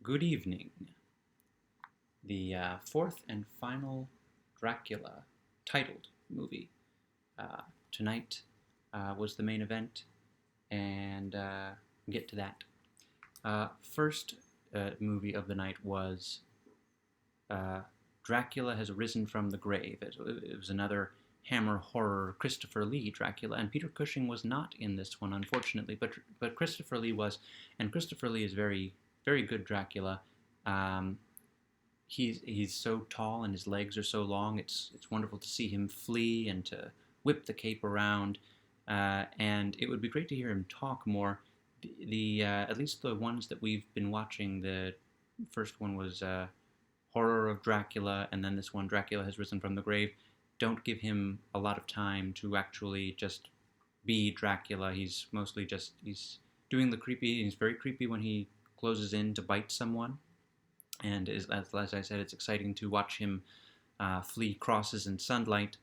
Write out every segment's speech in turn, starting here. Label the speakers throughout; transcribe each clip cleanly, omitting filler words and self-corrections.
Speaker 1: Good evening. The fourth and final Dracula titled movie. Uh, Tonight was the main event, and we'll get to that. First movie of the night was uh, Dracula Has Risen from the Grave. It was another Hammer horror Christopher Lee Dracula, and Peter Cushing was not in this one, unfortunately, but Christopher Lee was, and Christopher Lee is very good Dracula. Um, he's so tall and his legs are so long. It's wonderful to see him flee and to whip the cape around, and it would be great to hear him talk more. The At least the ones that we've been watching. The first one was Horror of Dracula, and then this one, Dracula Has Risen from the Grave. Don't give him a lot of time to actually just be Dracula. He's doing the creepy. He's very creepy when he closes in to bite someone. And as I said, it's exciting to watch him flee crosses in sunlight.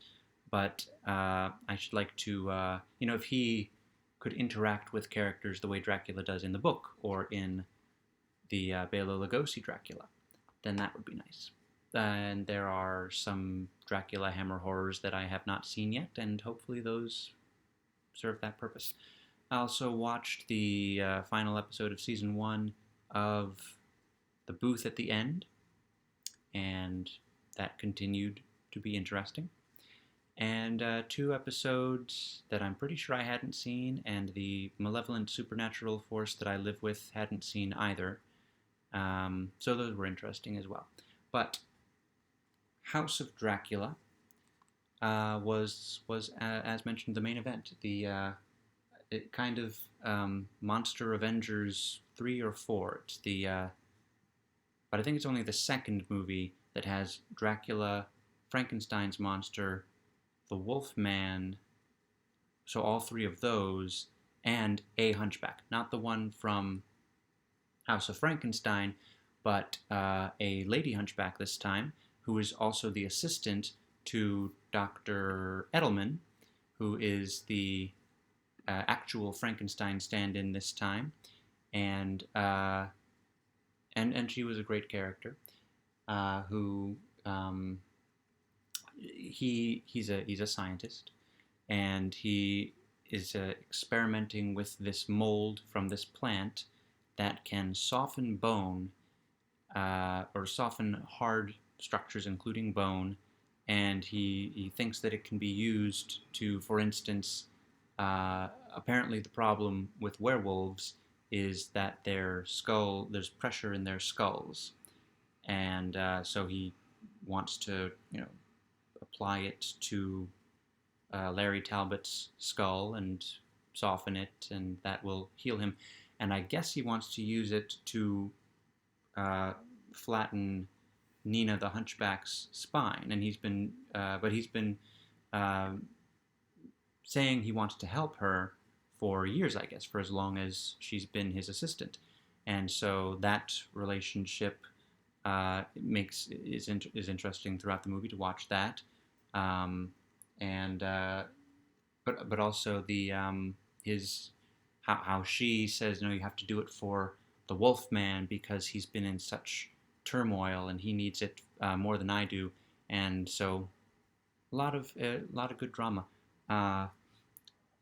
Speaker 1: But I should like to, if he could interact with characters the way Dracula does in the book or in the Bela Lugosi Dracula, then that would be nice. And there are some Dracula Hammer horrors that I have not seen yet, and hopefully those serve that purpose. I also watched the final episode of season 1 of The Booth at the End, and that continued to be interesting. And 2 episodes that I'm pretty sure I hadn't seen, and the Malevolent Supernatural Force that I live with hadn't seen either. So those were interesting as well. But House of Dracula was as mentioned, the main event. It kind of Monster Avengers 3 or 4. It's but I think it's only the second movie that has Dracula, Frankenstein's monster, the Wolfman, so all 3 of those, and a hunchback. Not the one from House of Frankenstein, but a lady hunchback this time, who is also the assistant to Dr. Edelman, who is the actual Frankenstein stand-in this time, and she was a great character. Who he's a scientist, and he is experimenting with this mold from this plant that can soften bone or soften hard structures, including bone. And he thinks that it can be used to, for instance, apparently the problem with werewolves is that there's pressure in their skulls, and so he wants to, apply it to Larry Talbot's skull and soften it, and that will heal him. And I guess he wants to use it to flatten Nina the Hunchback's spine, and he's been saying he wants to help her for years, I guess, for as long as she's been his assistant. And so that relationship is interesting throughout the movie to watch that, and but also the his how she says, no, you have to do it for the Wolfman because he's been in such turmoil and he needs it more than I do, and so a lot of good drama.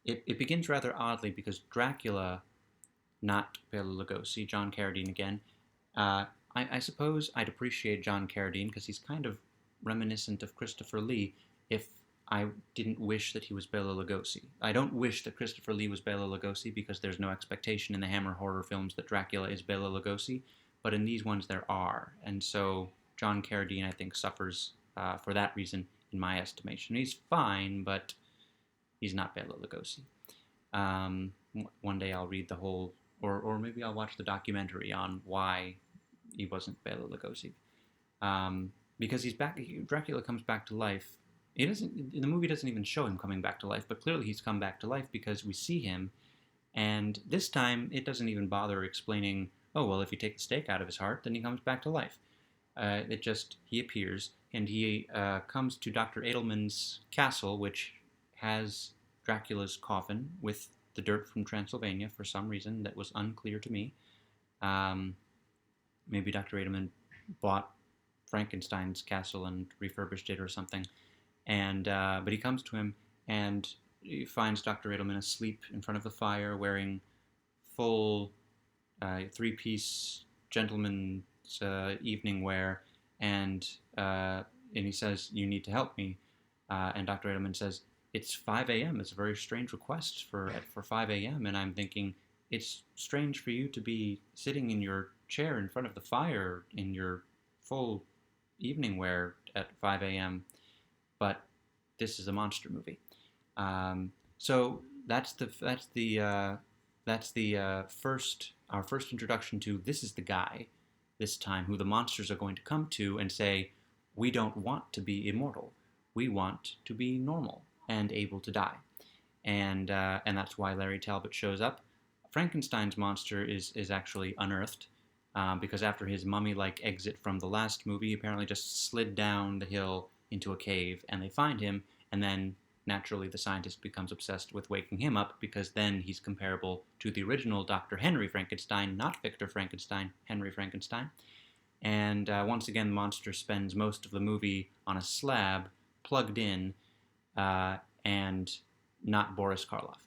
Speaker 1: It begins rather oddly because Dracula, not Bela Lugosi, John Carradine again. I suppose I'd appreciate John Carradine because he's kind of reminiscent of Christopher Lee if I didn't wish that he was Bela Lugosi. I don't wish that Christopher Lee was Bela Lugosi because there's no expectation in the Hammer horror films that Dracula is Bela Lugosi, but in these ones there are. And so John Carradine, I think, suffers for that reason in my estimation. He's fine, but he's not Bela Lugosi. One day I'll read the whole, or maybe I'll watch the documentary on why he wasn't Bela Lugosi. Because he's back. Dracula comes back to life. The movie doesn't even show him coming back to life, but clearly he's come back to life because we see him, and this time it doesn't even bother explaining, oh, well, if you take the stake out of his heart, then he comes back to life. He appears, and he comes to Dr. Edelman's castle, which has Dracula's coffin with the dirt from Transylvania for some reason that was unclear to me. maybe Dr. Edelman bought Frankenstein's castle and refurbished it or something. And but he comes to him and he finds Dr. Edelman asleep in front of the fire, wearing full three-piece gentleman's evening wear, and he says, "You need to help me." And Dr. Edelman says, "It's 5 a.m. It's a very strange request for 5 a.m." And I'm thinking, it's strange for you to be sitting in your chair in front of the fire in your full evening wear at 5 a.m. But this is a monster movie. So that's our first introduction to this is the guy this time who the monsters are going to come to and say, we don't want to be immortal. We want to be normal and able to die. And that's why Larry Talbot shows up. Frankenstein's monster is actually unearthed because after his mummy-like exit from the last movie, he apparently just slid down the hill into a cave, and they find him, and then naturally the scientist becomes obsessed with waking him up because then he's comparable to the original Dr. Henry Frankenstein, not Victor Frankenstein, Henry Frankenstein. And once again, the monster spends most of the movie on a slab, plugged in, and not Boris Karloff.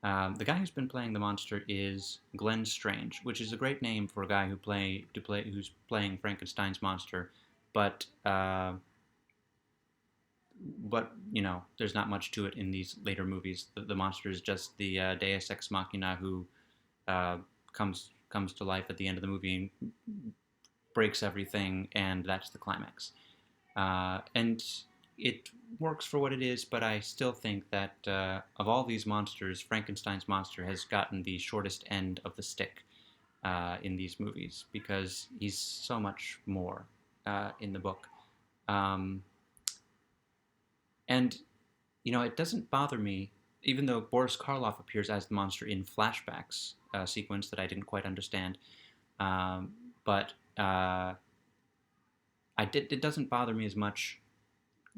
Speaker 1: The guy who's been playing the monster is Glenn Strange, which is a great name for a guy who's playing Frankenstein's monster, but you know, there's not much to it in these later movies. The monster is just the Deus Ex Machina who comes to life at the end of the movie and breaks everything, and that's the climax. And it works for what it is, but I still think that of all these monsters, Frankenstein's monster has gotten the shortest end of the stick in these movies because he's so much more in the book. And, you know, it doesn't bother me, even though Boris Karloff appears as the monster in flashbacks sequence that I didn't quite understand. But it doesn't bother me as much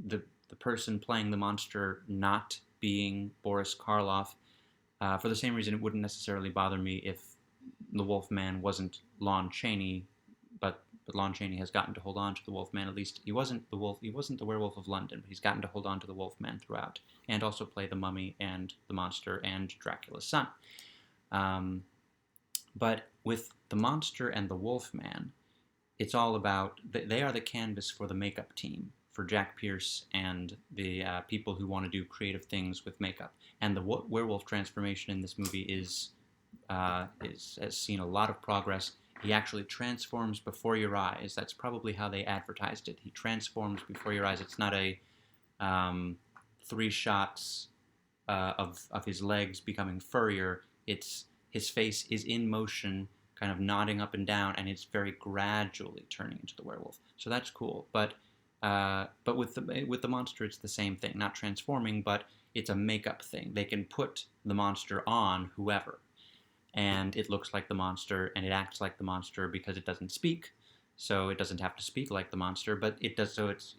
Speaker 1: the person playing the monster not being Boris Karloff, for the same reason it wouldn't necessarily bother me if the Wolfman wasn't Lon Chaney, but Lon Chaney has gotten to hold on to the Wolfman. At least he wasn't the Werewolf of London, but he's gotten to hold on to the Wolfman throughout, and also play the mummy and the monster and Dracula's son. But with the monster and the Wolfman, it's all about, they are the canvas for the makeup team, for Jack Pierce and the people who want to do creative things with makeup. And the werewolf transformation in this movie has seen a lot of progress. He actually transforms before your eyes. That's probably how they advertised it. He transforms before your eyes. It's not a 3 shots of his legs becoming furrier. It's his face is in motion, kind of nodding up and down, and it's very gradually turning into the werewolf. So that's cool. But with the monster, it's the same thing. Not transforming, but it's a makeup thing. They can put the monster on whoever, and it looks like the monster, and it acts like the monster because it doesn't speak, so it doesn't have to speak like the monster, but it does. So it's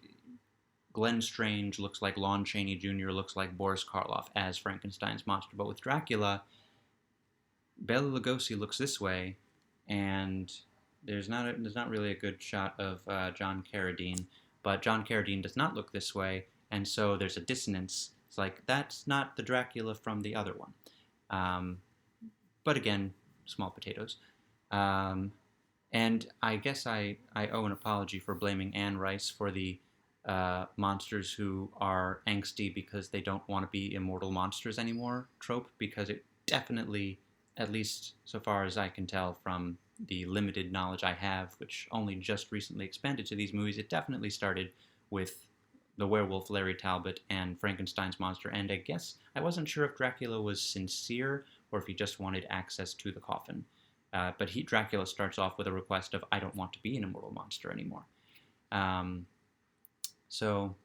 Speaker 1: Glenn Strange looks like Lon Chaney Jr. looks like Boris Karloff as Frankenstein's monster. But with Dracula, Bela Lugosi looks this way, and there's not really a good shot of John Carradine, but John Carradine does not look this way, and so there's a dissonance. It's like, that's not the Dracula from the other one. But again, small potatoes. And I guess I owe an apology for blaming Anne Rice for the monsters who are angsty because they don't want to be immortal monsters anymore trope, because it definitely, at least so far as I can tell from the limited knowledge I have, which only just recently expanded to these movies, it definitely started with the werewolf Larry Talbot and Frankenstein's monster, and I guess I wasn't sure if Dracula was sincere or if he just wanted access to the coffin. But Dracula starts off with a request of, I don't want to be an immortal monster anymore. So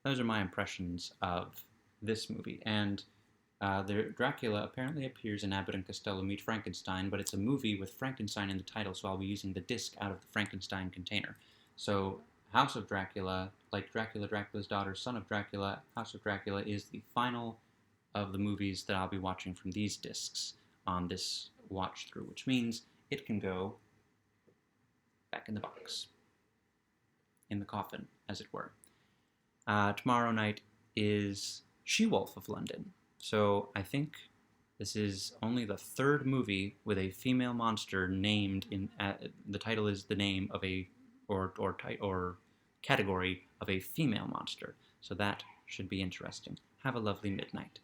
Speaker 1: those are my impressions of this movie. And Dracula apparently appears in Abbott and Costello Meet Frankenstein, but it's a movie with Frankenstein in the title, so I'll be using the disc out of the Frankenstein container. So House of Dracula, like Dracula, Dracula's Daughter, Son of Dracula, House of Dracula is the final of the movies that I'll be watching from these discs on this watch through, which means it can go back in the box, in the coffin, as it were. Tomorrow night is She-Wolf of London. So I think this is only the third movie with a female monster named in. The title is the name of a or category of a female monster. So that should be interesting. Have a lovely midnight.